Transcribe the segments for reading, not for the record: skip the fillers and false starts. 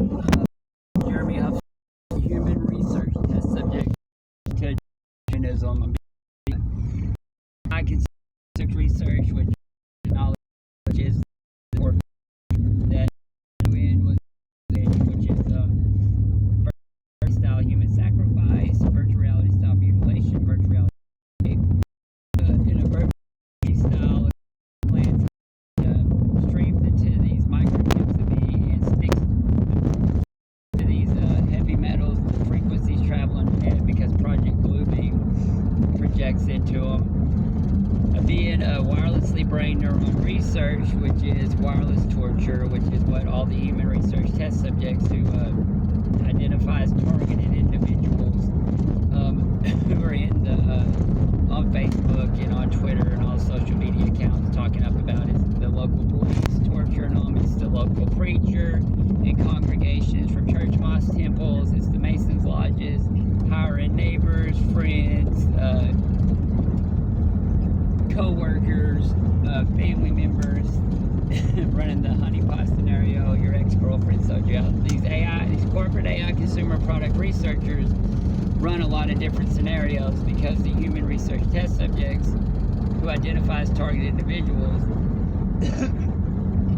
Jeremy Huff, human research test subject to Judaism. I can research, which knowledge is more that in was which is style human sacrifice, virtual reality style mutilation, virtual reality in a virtual style plants streams into these microchips of me and sticks to these heavy metals, the frequencies traveling ahead because Project Bluebeam projects into them. Being wirelessly brain neuron research, which is wireless torture, which is what all the human research test subjects who identify as targeted individuals who are in the on Facebook and on Twitter and all social media accounts talking up about is the local police torturing them, it's the local preacher and congregations from church, mosque, temples, it's the Masons lodges, hiring neighbors, friends, co-workers, family members, running the honeypot scenario, your ex-girlfriend sold you out. These corporate AI consumer product researchers run a lot of different scenarios because the human research test subjects who identify as targeted individuals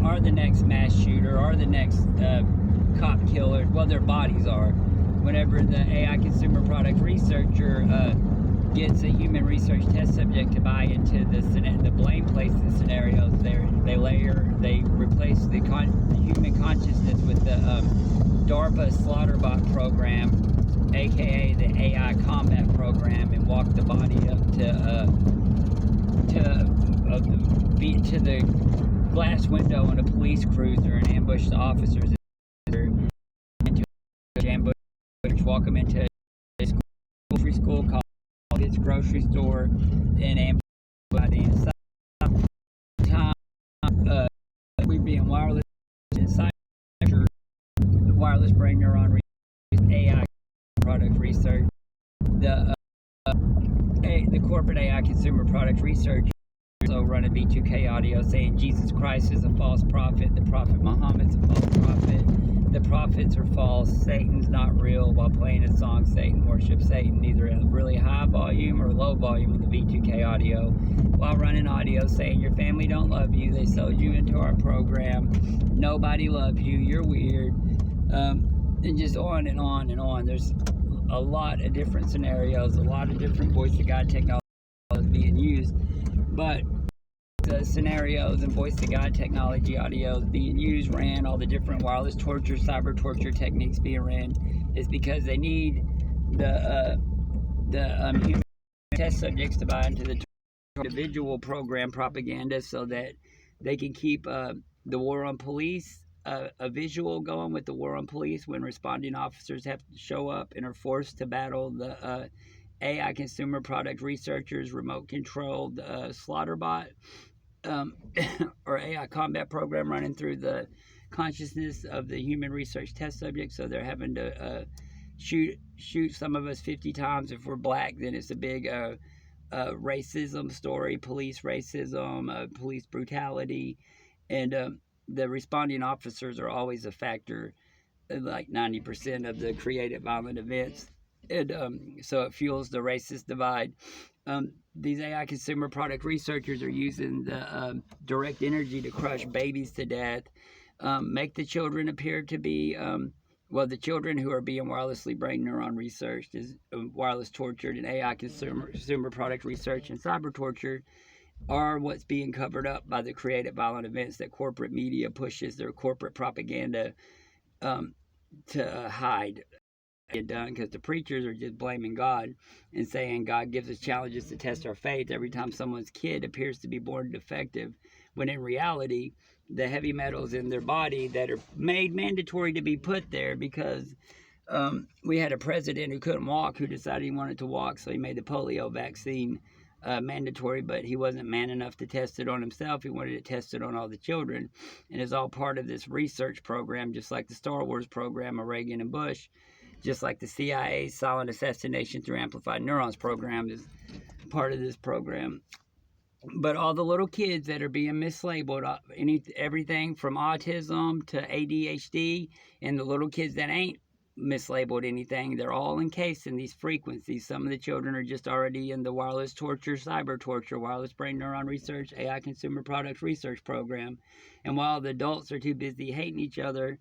are the next mass shooter, are the next cop killer. Well, their bodies are. Whenever the AI consumer product researcher gets a human research test subject to buy into the blame placing scenarios, they replace the human consciousness with the DARPA Slaughterbot program, aka the AI combat program, and walk the body up to the glass window in a police cruiser and ambush the officers into ambush, walk them into a school, college, its grocery store, and ambush inside. We being wireless inside the wireless brain neuron AI product research, the corporate AI consumer product research. Also running B2K audio saying Jesus Christ is a false prophet, the prophet Muhammad's a false prophet, the prophets are false, Satan's not real, while playing a song Satan worships Satan, either at really high volume or low volume on the B2K audio, while running audio saying your family don't love you, they sold you into our program, nobody loves you, you're weird, and just on and on and on. There's a lot of different scenarios, a lot of different voice of God technology being used, but the scenarios and voice to God technology audios being used, ran, all the different wireless torture, cyber torture techniques being ran, is because they need the human test subjects to buy into the individual program propaganda so that they can keep the war on police, a visual going with the war on police when responding officers have to show up and are forced to battle the AI consumer product researchers, remote controlled Slaughterbot or AI combat program running through the consciousness of the human research test subject. So they're having to shoot some of us 50 times. If we're black, then it's a big racism story, police racism, police brutality, and the responding officers are always a factor, like 90% of the created violent events. And so it fuels the racist divide. These AI consumer product researchers are using the direct energy to crush babies to death, make the children appear to be, the children who are being wirelessly brain neuron researched is wireless tortured, and AI consumer product research and cyber tortured are what's being covered up by the creative violent events that corporate media pushes their corporate propaganda to hide. Done because the preachers are just blaming God and saying God gives us challenges to test our faith every time someone's kid appears to be born defective, when in reality the heavy metals in their body that are made mandatory to be put there because we had a president who couldn't walk who decided he wanted to walk, so he made the polio vaccine mandatory, but he wasn't man enough to test it on himself. He wanted to test it on all the children, and it's all part of this research program, just like the Star Wars program of Reagan and Bush, just like the CIA's silent assassination through amplified neurons program is part of this program. But all the little kids that are being mislabeled, everything from autism to ADHD, and the little kids that ain't mislabeled anything, they're all encased in these frequencies. Some of the children are just already in the wireless torture, cyber torture, wireless brain neuron research, AI consumer products research program. And while the adults are too busy hating each other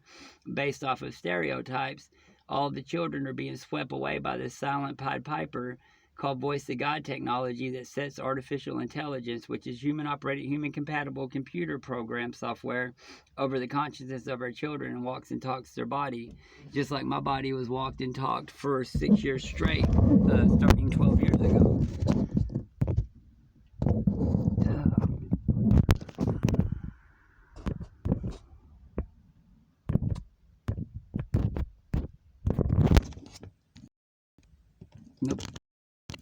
based off of stereotypes, all the children are being swept away by this silent Pied Piper called Voice of God technology that sets artificial intelligence, which is human operated, human compatible computer program software, over the consciousness of our children and walks and talks their body, just like my body was walked and talked for 6 years straight, starting 12 years ago. Nope,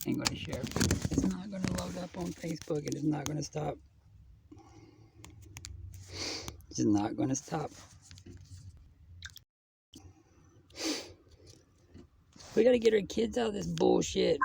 ain't gonna share. It's not gonna load up on Facebook, and it's not gonna stop. It's not gonna stop. We gotta get our kids out of this bullshit.